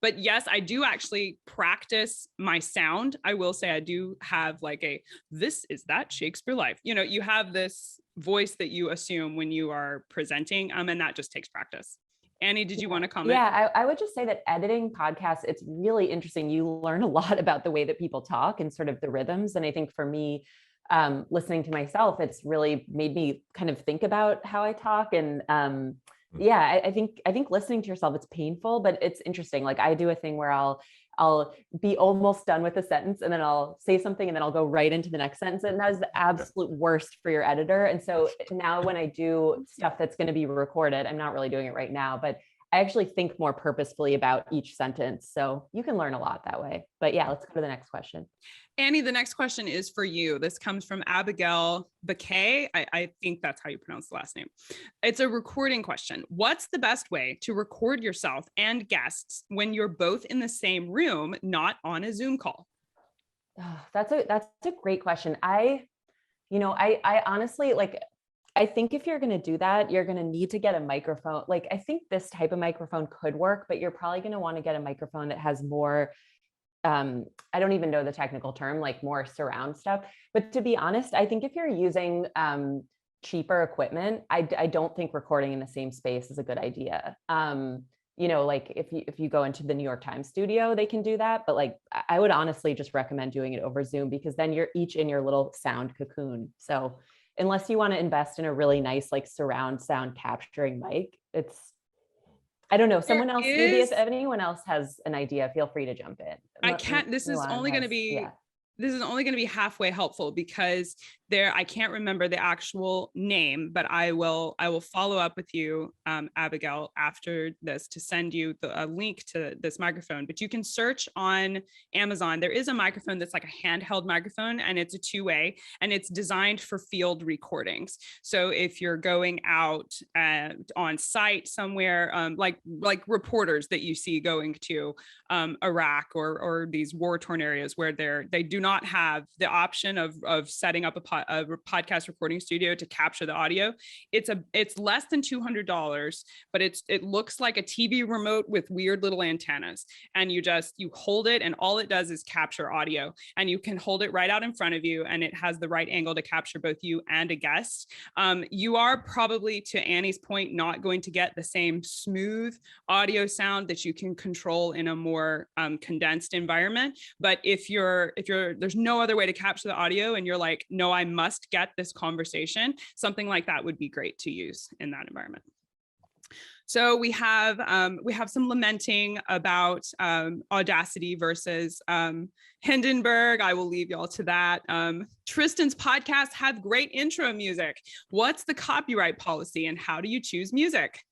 but yes, I do actually practice my sound. I will say I do have like this is that Shakespeare life. You have this voice that you assume when you are presenting, and that just takes practice. Annie, did you want to comment? Yeah, I would just say that editing podcasts, it's really interesting. You learn a lot about the way that people talk and sort of the rhythms. And I think for me, listening to myself, it's really made me kind of think about how I talk. And I think listening to yourself, it's painful, but it's interesting. Like I do a thing where I'll be almost done with a sentence and then I'll say something and then I'll go right into the next sentence. And that is the absolute worst for your editor. And so now when I do stuff that's going to be recorded, I'm not really doing it right now, but I actually think more purposefully about each sentence. So you can learn a lot that way. But yeah, let's go to the next question. Annie, the next question is for you. This comes from Abigail Bakay. I think that's how you pronounce the last name. It's a recording question. What's the best way to record yourself and guests when you're both in the same room, not on a Zoom call? Oh, that's a great question. I honestly, I think if you're going to do that, you're going to need to get a microphone. Like, I think this type of microphone could work, but you're probably going to want to get a microphone that has more, I don't even know the technical term, like more surround stuff. But to be honest, I think if you're using cheaper equipment, I don't think recording in the same space is a good idea. Like if you go into the New York Times studio, they can do that. But like, I would honestly just recommend doing it over Zoom, because then you're each in your little sound cocoon. So unless you want to invest in a really nice, like surround sound capturing mic, I don't know. Someone else, maybe if anyone else has an idea, feel free to jump in. This is only going to be this is only going to be halfway helpful because I can't remember the actual name, but I will follow up with you, Abigail, after this to send you a link to this microphone. But you can search on Amazon. There is a microphone that's like a handheld microphone, and it's a two-way, and it's designed for field recordings. So if you're going out on site somewhere, like reporters that you see going to Iraq or these war-torn areas where they do not have the option of setting up a podcast recording studio to capture the audio. It's less than $200, but it looks like a TV remote with weird little antennas, and you hold it, and all it does is capture audio, and you can hold it right out in front of you, and it has the right angle to capture both you and a guest. You are probably, to Annie's point, not going to get the same smooth audio sound that you can control in a more condensed environment. But if there's no other way to capture the audio, and you're like, no, I must get this conversation, something like that would be great to use in that environment. So we have some lamenting about Audacity versus Hindenburg. I will leave y'all to that. Tristan's podcasts have great intro music. What's the copyright policy, and how do you choose music?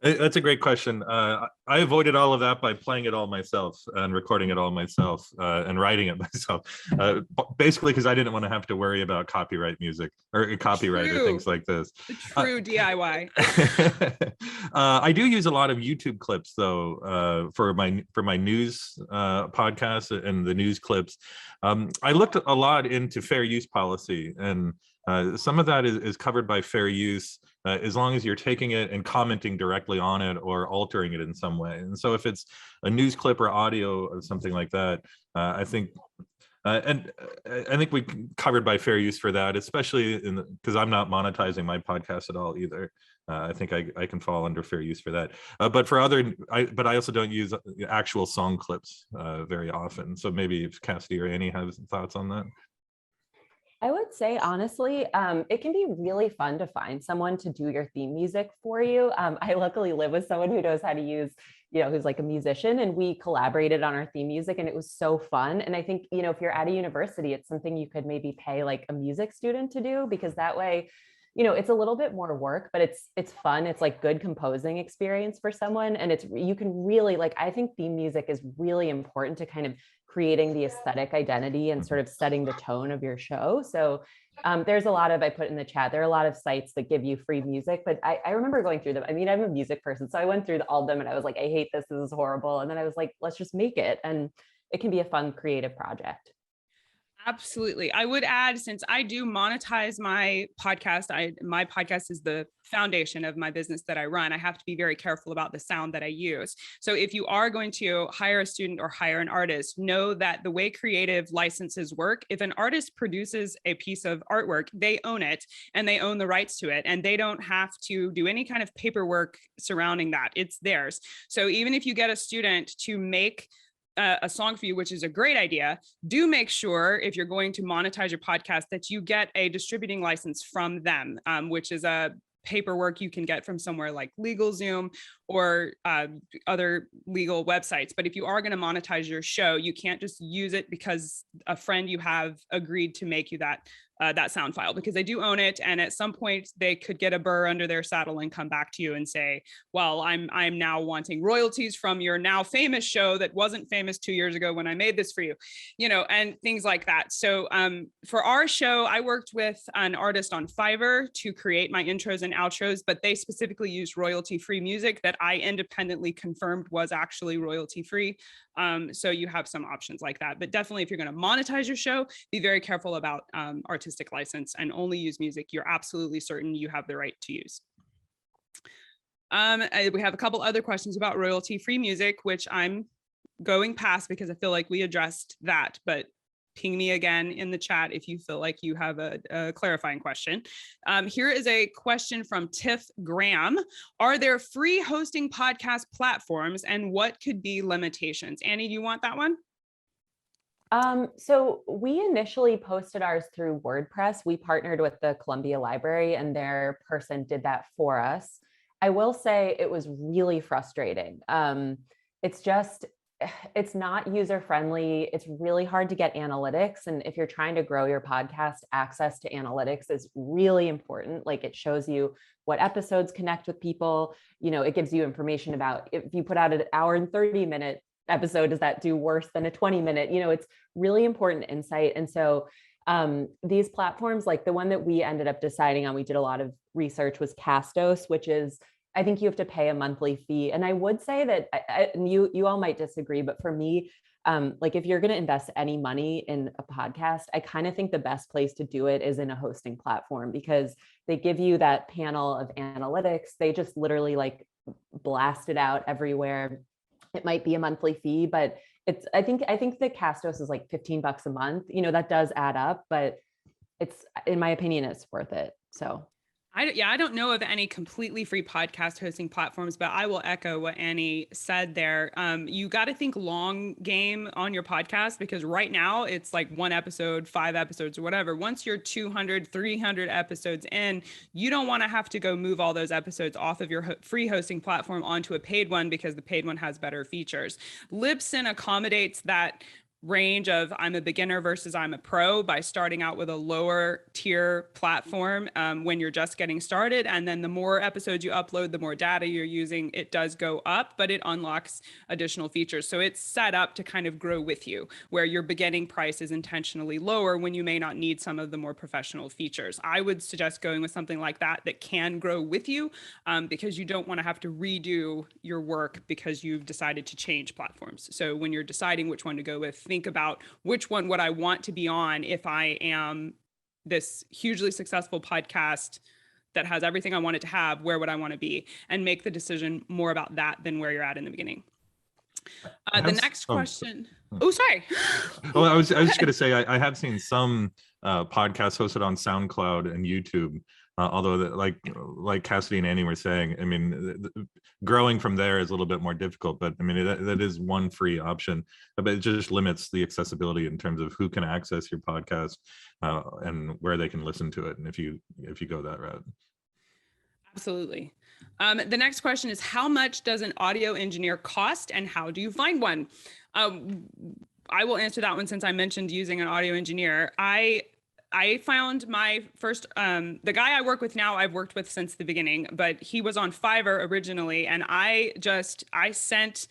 That's a great question. I avoided all of that by playing it all myself and recording it all myself and writing it myself, basically because I didn't want to have to worry about copyright music or copyright or things like this. True DIY. I do use a lot of YouTube clips though for my news podcast and the news clips. I looked a lot into fair use policy, and some of that is covered by fair use. As long as you're taking it and commenting directly on it or altering it in some way. And so if it's a news clip or audio or something like that, I think we covered by fair use for that, especially because I'm not monetizing my podcast at all either. I think I can fall under fair use for that. But I also don't use actual song clips very often. So maybe if Cassidy or Annie have thoughts on that. I would say, honestly, it can be really fun to find someone to do your theme music for you. I luckily live with someone who knows how to use, who's like a musician, and we collaborated on our theme music, and it was so fun. And I think, if you're at a university, it's something you could maybe pay like a music student to do, because that way, it's a little bit more work, but it's fun. It's like good composing experience for someone. And you can really I think theme music is really important to kind of creating the aesthetic identity and sort of setting the tone of your show. So there's a lot of, I put in the chat, there are a lot of sites that give you free music, but I remember going through them. I mean, I'm a music person, so I went through all of them and I was like, I hate this is horrible. And then I was like, let's just make it. And it can be a fun, creative project. Absolutely. I would add, since I do monetize my podcast, my podcast is the foundation of my business that I run. I have to be very careful about the sound that I use. So if you are going to hire a student or hire an artist, know that the way creative licenses work, if an artist produces a piece of artwork, they own it and they own the rights to it, and they don't have to do any kind of paperwork surrounding that. It's theirs. So even if you get a student to make a song for you, which is a great idea, do make sure, if you're going to monetize your podcast, that you get a distributing license from them, which is a paperwork you can get from somewhere like LegalZoom or other legal websites. But if you are going to monetize your show, you can't just use it because a friend you have agreed to make you that sound file, because they do own it. And at some point they could get a burr under their saddle and come back to you and say, well, I'm now wanting royalties from your now famous show that wasn't famous 2 years ago when I made this for you, and things like that. So for our show, I worked with an artist on Fiverr to create my intros and outros, but they specifically used royalty-free music that I independently confirmed was actually royalty-free. So you have some options like that, but definitely if you're going to monetize your show, be very careful about artistic license and only use music you're absolutely certain you have the right to use. We have a couple other questions about royalty-free music, which I'm going past because I feel like we addressed that, but ping me again in the chat if you feel like you have a clarifying question. Here is a question from Tiff Graham. Are there free hosting podcast platforms, and what could be limitations? Annie, do you want that one? So we initially posted ours through WordPress. We partnered with the Columbia Library and their person did that for us. I will say it was really frustrating. It's just, it's not user friendly. It's really hard to get analytics. And if you're trying to grow your podcast, access to analytics is really important. Like it shows you what episodes connect with people. It gives you information about if you put out an hour and 30-minute episode, does that do worse than a 20-minute? It's really important insight. And so these platforms, like the one that we ended up deciding on, we did a lot of research, was Castos, which is, I think you have to pay a monthly fee. And I would say that and you all might disagree, but for me, like if you're going to invest any money in a podcast, I kind of think the best place to do it is in a hosting platform, because they give you that panel of analytics. They just literally like blast it out everywhere. It might be a monthly fee, but I think the Castos is like $15 a month. That does add up, but it's, in my opinion, it's worth it. So I don't know of any completely free podcast hosting platforms, but I will echo what Annie said there. You got to think long game on your podcast, because right now it's like 1 episode, 5 episodes or whatever. Once you're 200, 300 episodes in, you don't want to have to go move all those episodes off of your free hosting platform onto a paid one, because the paid one has better features. Libsyn accommodates that range of I'm a beginner versus I'm a pro by starting out with a lower tier platform when you're just getting started. And then the more episodes you upload, the more data you're using, it does go up, but it unlocks additional features. So it's set up to kind of grow with you, where your beginning price is intentionally lower when you may not need some of the more professional features. I would suggest going with something like that can grow with you, because you don't want to have to redo your work because you've decided to change platforms. So when you're deciding which one to go with, think about which one would I want to be on if I am this hugely successful podcast that has everything I want it to have. Where would I want to be? And make the decision more about that than where you're at in the beginning. The next question. Oh, sorry. Oh, I was just going to say, I have seen some podcasts hosted on SoundCloud and YouTube. Although, like Cassidy and Annie were saying, I mean, growing from there is a little bit more difficult. But I mean, that is one free option, but it just limits the accessibility in terms of who can access your podcast and where they can listen to it. And if you go that route. Absolutely. The next question is, how much does an audio engineer cost, and how do you find one? I will answer that one, since I mentioned using an audio engineer. I found my first, the guy I work with now, I've worked with since the beginning, but he was on Fiverr originally. And I sent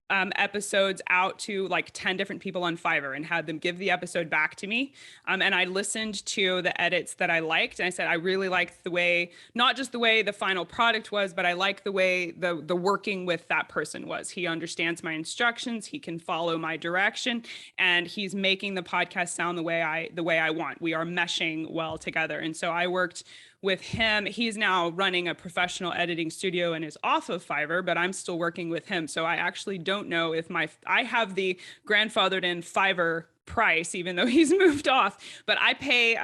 episodes out to like 10 different people on Fiverr and had them give the episode back to me. And I listened to the edits that I liked. And I said, I really liked the way, not just the way the final product was, but I like the way the working with that person was. He understands my instructions. He can follow my direction, and he's making the podcast sound the way I want. We are meshing well together. And so I worked with him. He's now running a professional editing studio and is off of Fiverr, but I'm still working with him. So I actually don't know if I have the grandfathered in Fiverr price, even though he's moved off, but I pay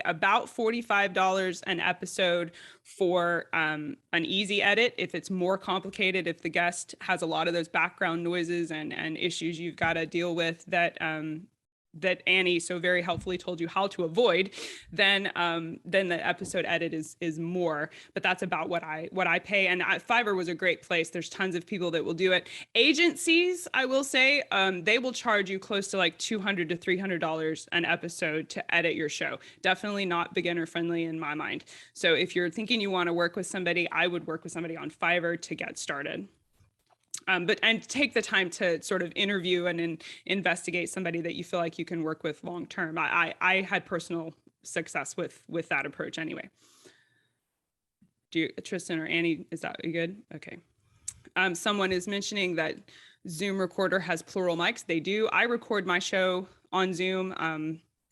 about $45 an episode for an easy edit. If it's more complicated, if the guest has a lot of those background noises and issues you've got to deal with that Annie so very helpfully told you how to avoid, then the episode edit is more. But that's about what I pay. And Fiverr was a great place. There's tons of people that will do it. Agencies, I will say, they will charge you close to like $200 to $300 an episode to edit your show. Definitely not beginner friendly in my mind. So if you're thinking you want to work with somebody, I would work with somebody on Fiverr to get started. And take the time to sort of interview and investigate somebody that you feel like you can work with long term. I had personal success with that approach anyway. Do you, Tristan or Annie, is that good? Okay. Someone is mentioning that Zoom Recorder has plural mics. They do. I record my show on Zoom,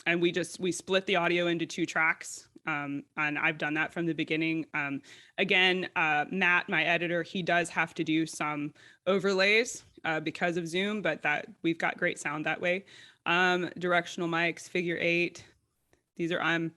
and we split the audio into 2 tracks. And I've done that from the beginning. Again, Matt, my editor, he does have to do some overlays because of Zoom, but that we've got great sound that way. Directional mics, figure 8. These are,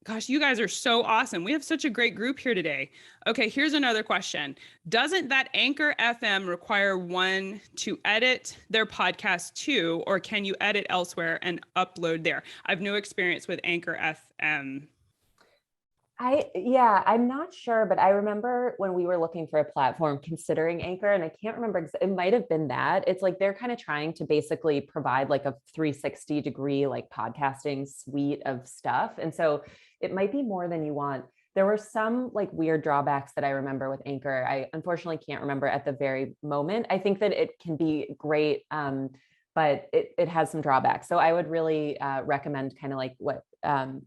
gosh, you guys are so awesome. We have such a great group here today. Okay, here's another question. Doesn't that Anchor FM require one to edit their podcast too, or can you edit elsewhere and upload there? I have no experience with Anchor FM. I'm not sure, but I remember when we were looking for a platform considering Anchor, and I can't remember, it might have been that. It's like they're kind of trying to basically provide like a 360-degree like podcasting suite of stuff. And so it might be more than you want. There were some like weird drawbacks that I remember with Anchor. I unfortunately can't remember at the very moment. I think that it can be great, but it has some drawbacks. So I would really recommend kind of like what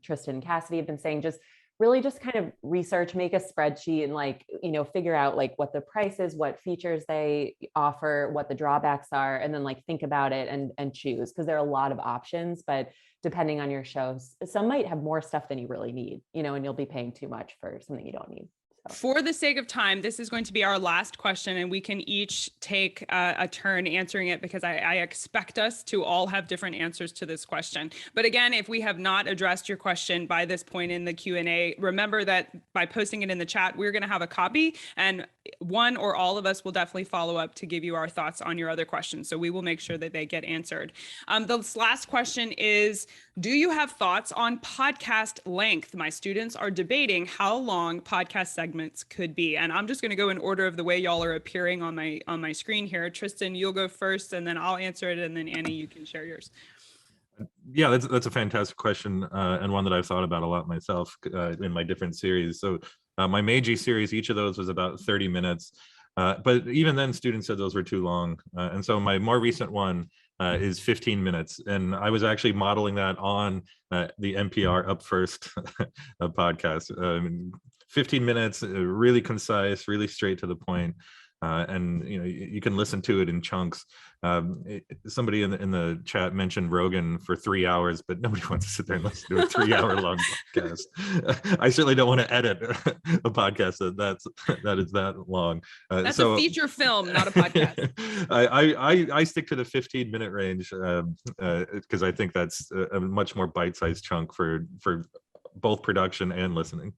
Tristan and Cassidy have been saying, just really just kind of research, make a spreadsheet and like, figure out like what the price is, what features they offer, what the drawbacks are, and then like think about it and choose, because there are a lot of options, but depending on your shows, some might have more stuff than you really need, and you'll be paying too much for something you don't need. For the sake of time, this is going to be our last question, and we can each take a turn answering it, because I expect us to all have different answers to this question. But again, if we have not addressed your question by this point in the Q&A, remember that by posting it in the chat, we're going to have a copy, and one or all of us will definitely follow up to give you our thoughts on your other questions. So we will make sure that they get answered. The last question is, do you have thoughts on podcast length? My students are debating how long podcast segments could be. And I'm just going to go in order of the way y'all are appearing on my screen here. Tristan, you'll go first, and then I'll answer it. And then Annie, you can share yours. Yeah, that's a fantastic question, and one that I've thought about a lot myself in my different series. So my Meiji series, each of those was about 30 minutes. But even then, students said those were too long. And so my more recent one is 15 minutes. And I was actually modeling that on the NPR Up First podcast. 15 minutes, really concise, really straight to the point. And you can listen to it in chunks. Somebody in the chat mentioned Rogan for 3 hours, but nobody wants to sit there and listen to a 3-hour long podcast. I certainly don't want to edit a podcast that is that long. That's a feature film, not a podcast. I stick to the 15-minute range because I think that's a much more bite-sized chunk for both production and listening.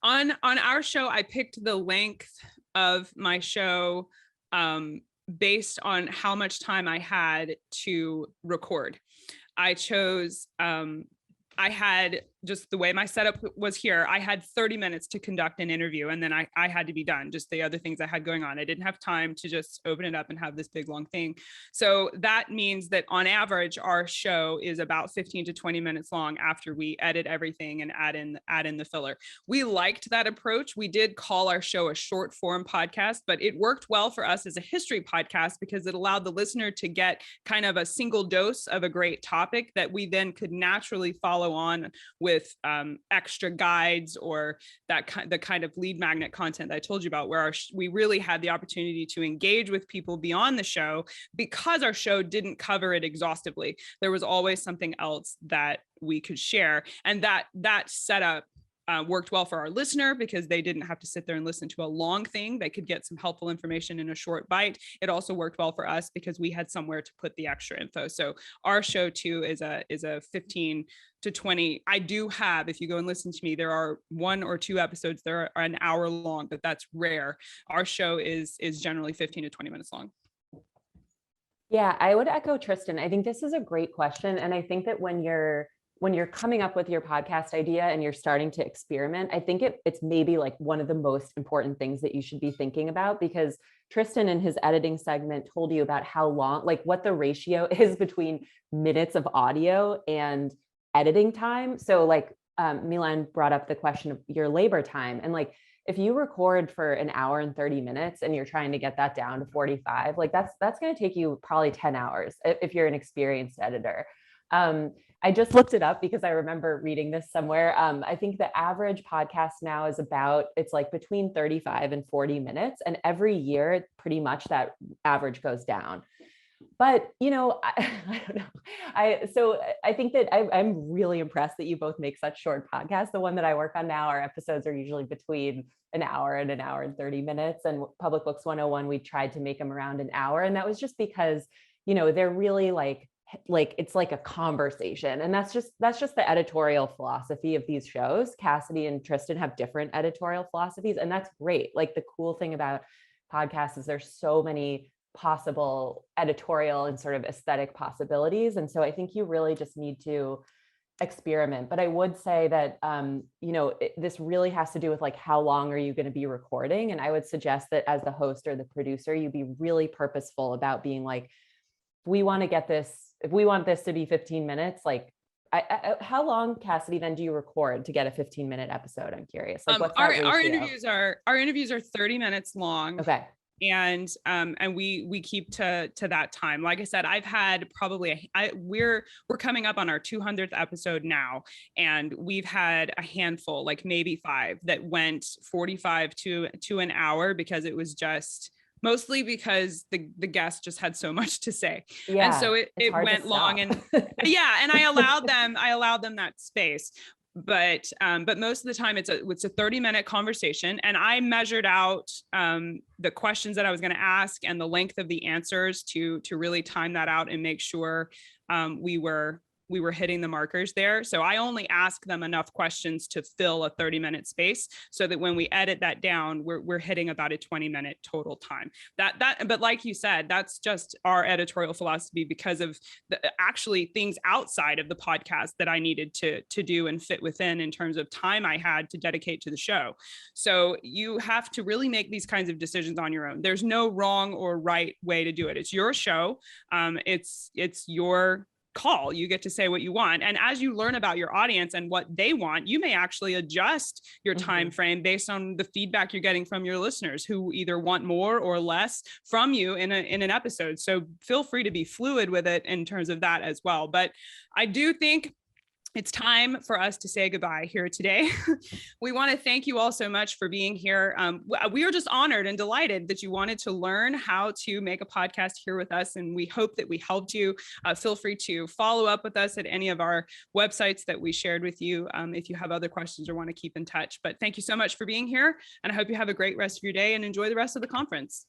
On our show, I picked the length of my show based on how much time I had to record. I chose, I had, just the way my setup was here, I had 30 minutes to conduct an interview, and then I had to be done. Just the other things I had going on, I didn't have time to just open it up and have this big long thing. So that means that on average, our show is about 15 to 20 minutes long after we edit everything and add in the filler. We liked that approach. We did call our show a short form podcast, but it worked well for us as a history podcast because it allowed the listener to get kind of a single dose of a great topic that we then could naturally follow on with extra guides or the kind of lead magnet content that I told you about, where we really had the opportunity to engage with people beyond the show because our show didn't cover it exhaustively. There was always something else that we could share, and that setup worked well for our listener because they didn't have to sit there and listen to a long thing. They could get some helpful information in a short bite. It also worked well for us because we had somewhere to put the extra info. So our show too is a 15 to 20. I do have, if you go and listen to me, there are 1 or 2 episodes that are an hour long, but that's rare. Our show is generally 15 to 20 minutes long. Yeah, I would echo Tristan. I think this is a great question. And I think that when you're coming up with your podcast idea and you're starting to experiment, I think it's maybe like one of the most important things that you should be thinking about, because Tristan in his editing segment told you about how long, like what the ratio is between minutes of audio and editing time. So like Milan brought up the question of your labor time. And like, if you record for an hour and 30 minutes and you're trying to get that down to 45, like that's going to take you probably 10 hours if you're an experienced editor. I just looked it up because I remember reading this somewhere. I think the average podcast now is it's like between 35 and 40 minutes. And every year, pretty much that average goes down. But, I don't know. So I think that I'm really impressed that you both make such short podcasts. The one that I work on now, our episodes are usually between an hour and 30 minutes. And Public Books 101, we tried to make them around an hour. And that was just because, they're really like it's like a conversation. And that's just the editorial philosophy of these shows. Cassidy and Tristan have different editorial philosophies, and that's great. Like the cool thing about podcasts is there's so many possible editorial and sort of aesthetic possibilities. And so I think you really just need to experiment, but I would say that, this really has to do with like, how long are you going to be recording? And I would suggest that as the host or the producer, you be really purposeful about being like, if we want this to be 15 minutes, like, how long, Cassidy, then do you record to get a 15-minute episode? I'm curious. Like, what's that ratio? Our interviews are 30 minutes long. Okay. And we keep to that time. Like I said, I've had probably we're coming up on our 200th episode now, and we've had a handful, like maybe 5, that went 45 to an hour, because it was just mostly because the guest just had so much to say. Yeah, and so it went long, and and I allowed them that space. But most of the time it's a 30-minute conversation, and I measured out the questions that I was going to ask and the length of the answers to really time that out and make sure we were hitting the markers there. So I only ask them enough questions to fill a 30-minute space, so that when we edit that down, we're hitting about a 20-minute total time. But like you said, that's just our editorial philosophy, because of the actually things outside of the podcast that I needed to do and fit within in terms of time I had to dedicate to the show. So you have to really make these kinds of decisions on your own. There's no wrong or right way to do it. It's your show. It's your call. You get to say what you want. And as you learn about your audience and what they want, you may actually adjust your time frame based on the feedback you're getting from your listeners, who either want more or less from you in an episode. So feel free to be fluid with it in terms of that as well. But I do think it's time for us to say goodbye here today. We want to thank you all so much for being here. We are just honored and delighted that you wanted to learn how to make a podcast here with us, and we hope that we helped you. Feel free to follow up with us at any of our websites that we shared with you if you have other questions or want to keep in touch. But thank you so much for being here, and I hope you have a great rest of your day and enjoy the rest of the conference.